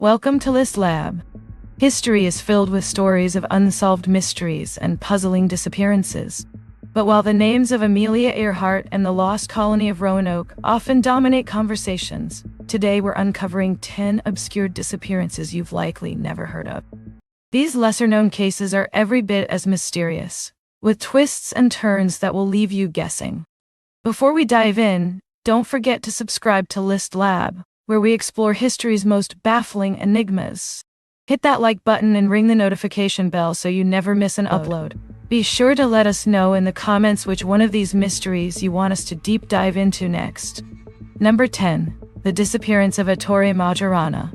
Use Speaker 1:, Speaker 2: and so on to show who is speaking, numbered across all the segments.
Speaker 1: Welcome to List Lab. History is filled with stories of unsolved mysteries and puzzling disappearances. But while the names of Amelia Earhart and the lost colony of Roanoke often dominate conversations, today we're uncovering 10 obscure disappearances you've likely never heard of. These lesser-known cases are every bit as mysterious, with twists and turns that will leave you guessing. Before we dive in, don't forget to subscribe to List Lab, where we explore history's most baffling enigmas. Hit that like button and ring the notification bell so you never miss an upload. Be sure to let us know in the comments which one of these mysteries you want us to deep dive into next. Number 10. The disappearance of Ettore Majorana.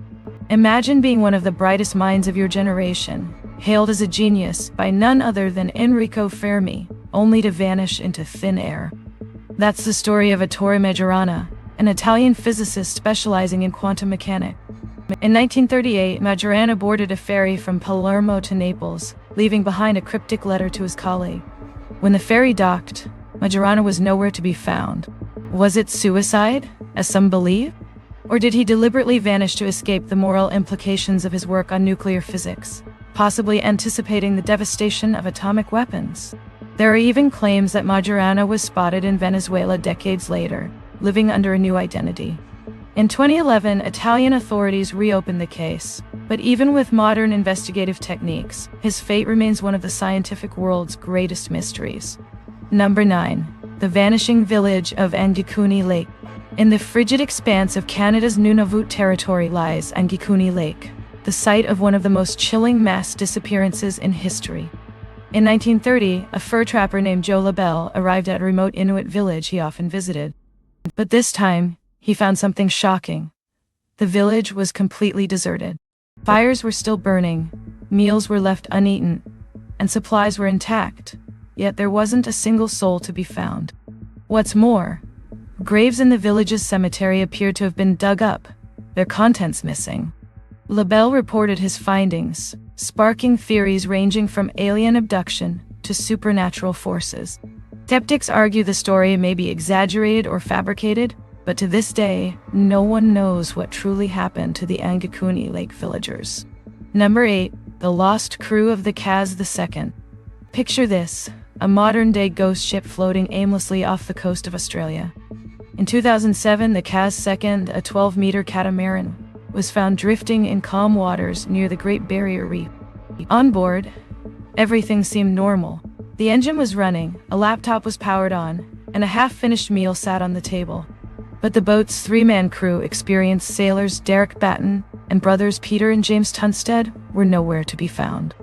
Speaker 1: Imagine being one of the brightest minds of your generation, hailed as a genius by none other than Enrico Fermi, only to vanish into thin air. That's the story of Ettore Majorana, an Italian physicist specializing in quantum mechanics. In 1938, Majorana boarded a ferry from Palermo to Naples, leaving behind a cryptic letter to his colleague. When the ferry docked, Majorana was nowhere to be found. Was it suicide, as some believe? Or did he deliberately vanish to escape the moral implications of his work on nuclear physics, possibly anticipating the devastation of atomic weapons? There are even claims that Majorana was spotted in Venezuela decades later, living under a new identity. In 2011, Italian authorities reopened the case, but even with modern investigative techniques, his fate remains one of the scientific world's greatest mysteries. Number 9. The vanishing village of Angikuni Lake. In the frigid expanse of Canada's Nunavut territory lies Angikuni Lake, the site of one of the most chilling mass disappearances in history. In 1930, a fur trapper named Joe LaBelle arrived at a remote Inuit village he often visited. But this time, he found something shocking. The village was completely deserted. Fires were still burning, meals were left uneaten, and supplies were intact, yet there wasn't a single soul to be found. What's more, graves in the village's cemetery appeared to have been dug up, their contents missing. LaBelle reported his findings, sparking theories ranging from alien abduction to supernatural forces. Skeptics argue the story may be exaggerated or fabricated, but to this day, no one knows what truly happened to the Angikuni Lake villagers. Number 8. The lost crew of the Kaz II. Picture this, a modern-day ghost ship floating aimlessly off the coast of Australia. In 2007, the Kaz II, a 12-meter catamaran, was found drifting in calm waters near the Great Barrier Reef. On board, everything seemed normal. The engine was running, a laptop was powered on, and a half-finished meal sat on the table. But the boat's three-man crew, experienced sailors Derek Batten and brothers Peter and James Tunstead, were nowhere to be found.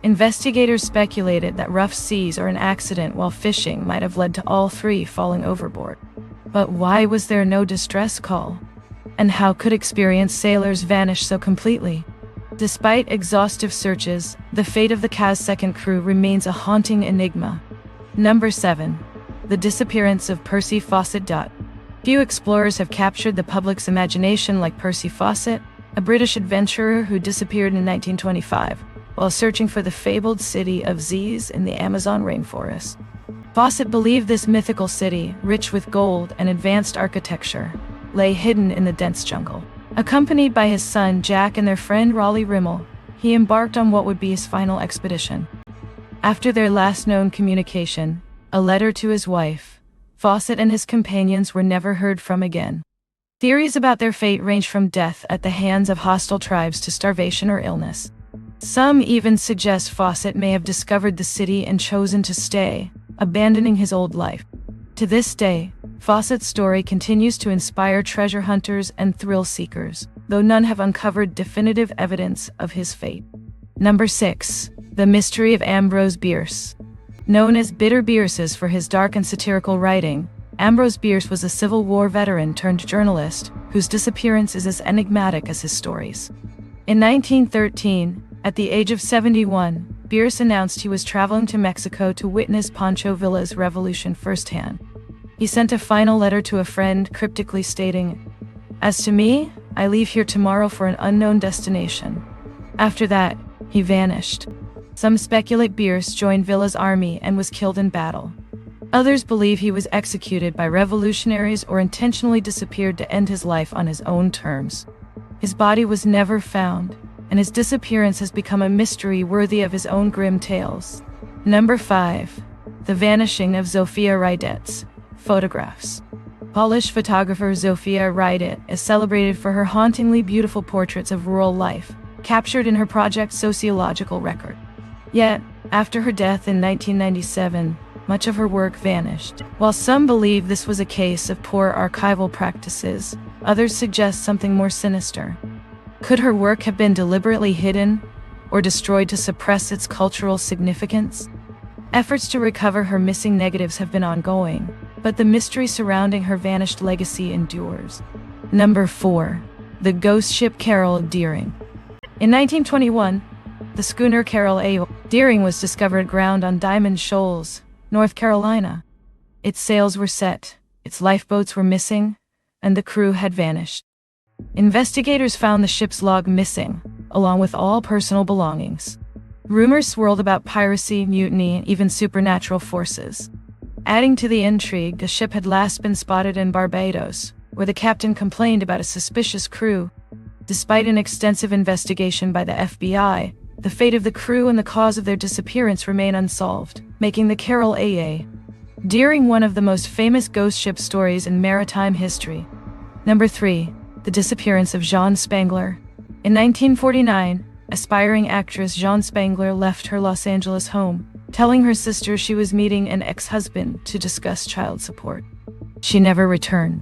Speaker 1: Investigators speculated that rough seas or an accident while fishing might have led to all three falling overboard. But why was there no distress call? And how could experienced sailors vanish so completely? Despite exhaustive searches, the fate of the Kaz II crew remains a haunting enigma. Number 7. The disappearance of Percy Fawcett. Few explorers have captured the public's imagination like Percy Fawcett, a British adventurer who disappeared in 1925 while searching for the fabled city of Ziz in the Amazon rainforest. Fawcett believed this mythical city, rich with gold and advanced architecture, lay hidden in the dense jungle. Accompanied by his son Jack and their friend Raleigh Rimmel, he embarked on what would be his final expedition. After their last known communication, a letter to his wife, Fawcett and his companions were never heard from again. Theories about their fate range from death at the hands of hostile tribes to starvation or illness. Some even suggest Fawcett may have discovered the city and chosen to stay, abandoning his old life. To this day, Fawcett's story continues to inspire treasure hunters and thrill seekers, though none have uncovered definitive evidence of his fate. Number 6. The mystery of Ambrose Bierce. Known as Bitter Bierces for his dark and satirical writing, Ambrose Bierce was a Civil War veteran turned journalist whose disappearance is as enigmatic as his stories. In 1913, at the age of 71, Bierce announced he was traveling to Mexico to witness Pancho Villa's revolution firsthand. He sent a final letter to a friend, cryptically stating, "As to me, I leave here tomorrow for an unknown destination." After that, he vanished. Some speculate Bierce joined Villa's army and was killed in battle. Others believe he was executed by revolutionaries or intentionally disappeared to end his life on his own terms. His body was never found, and his disappearance has become a mystery worthy of his own grim tales. Number 5. The Vanishing of Zofia Rydet's photographs. Polish photographer Zofia Rydet is celebrated for her hauntingly beautiful portraits of rural life, captured in her project Sociological Record. Yet, after her death in 1997, much of her work vanished. While some believe this was a case of poor archival practices, others suggest something more sinister. Could her work have been deliberately hidden or destroyed to suppress its cultural significance? Efforts to recover her missing negatives have been ongoing, but the mystery surrounding her vanished legacy endures. Number 4. The ghost ship Carol Deering. In 1921, the schooner Carol A. Deering was discovered aground on Diamond Shoals, North Carolina. Its sails were set, its lifeboats were missing, and the crew had vanished. Investigators found the ship's log missing, along with all personal belongings. Rumors swirled about piracy, mutiny, and even supernatural forces. Adding to the intrigue, the ship had last been spotted in Barbados, where the captain complained about a suspicious crew. Despite an extensive investigation by the FBI, the fate of the crew and the cause of their disappearance remain unsolved, making the Carol A. Deering one of the most famous ghost ship stories in maritime history. Number 3. The disappearance of Jean Spangler. In 1949, aspiring actress Jean Spangler left her Los Angeles home, telling her sister she was meeting an ex-husband to discuss child support. She never returned.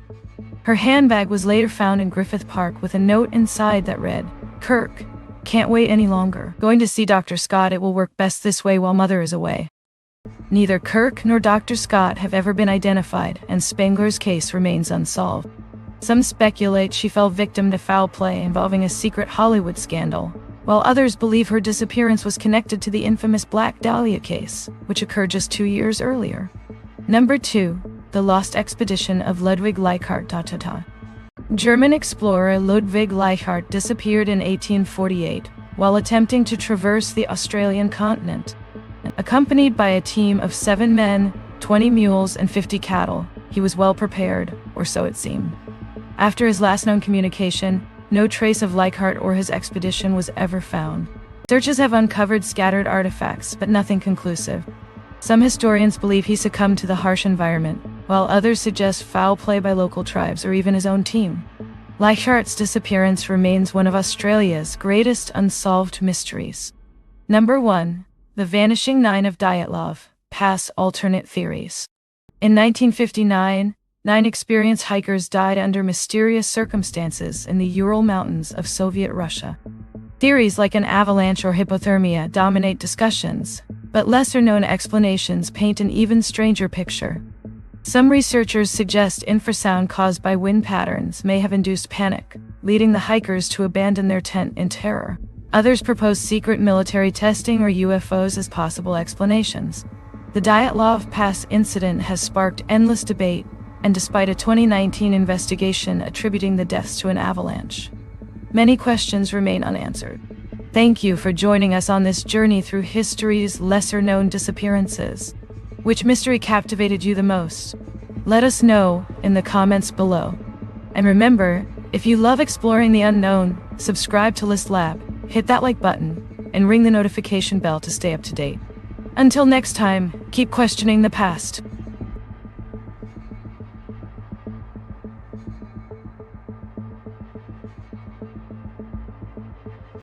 Speaker 1: Her handbag was later found in Griffith Park with a note inside that read, "Kirk, can't wait any longer. Going to see Dr. Scott. It will work best this way while Mother is away." Neither Kirk nor Dr. Scott have ever been identified, and Spangler's case remains unsolved. Some speculate she fell victim to foul play involving a secret Hollywood scandal, while others believe her disappearance was connected to the infamous Black Dahlia case, which occurred just 2 years earlier. Number 2. The lost expedition of Ludwig Leichhardt. German explorer Ludwig Leichhardt disappeared in 1848 while attempting to traverse the Australian continent. Accompanied by a team of 7 men, 20 mules, and 50 cattle, he was well prepared, or so it seemed. After his last known communication, no trace of Leichhardt or his expedition was ever found. Searches have uncovered scattered artifacts, but nothing conclusive. Some historians believe he succumbed to the harsh environment, while others suggest foul play by local tribes or even his own team. Leichhardt's disappearance remains one of Australia's greatest unsolved mysteries. Number 1. The Vanishing 9 of Dyatlov Pass. Alternate theories. In 1959, 9 experienced hikers died under mysterious circumstances in the Ural Mountains of Soviet Russia. Theories like an avalanche or hypothermia dominate discussions, but lesser-known explanations paint an even stranger picture. Some researchers suggest infrasound caused by wind patterns may have induced panic, leading the hikers to abandon their tent in terror. Others propose secret military testing or UFOs as possible explanations. The Dyatlov Pass incident has sparked endless debate, and despite a 2019 investigation attributing the deaths to an avalanche, many questions remain unanswered. Thank you for joining us on this journey through history's lesser-known disappearances. Which mystery captivated you the most? Let us know in the comments below. And remember, if you love exploring the unknown, subscribe to List Lab, hit that like button, and ring the notification bell to stay up to date. Until next time, keep questioning the past.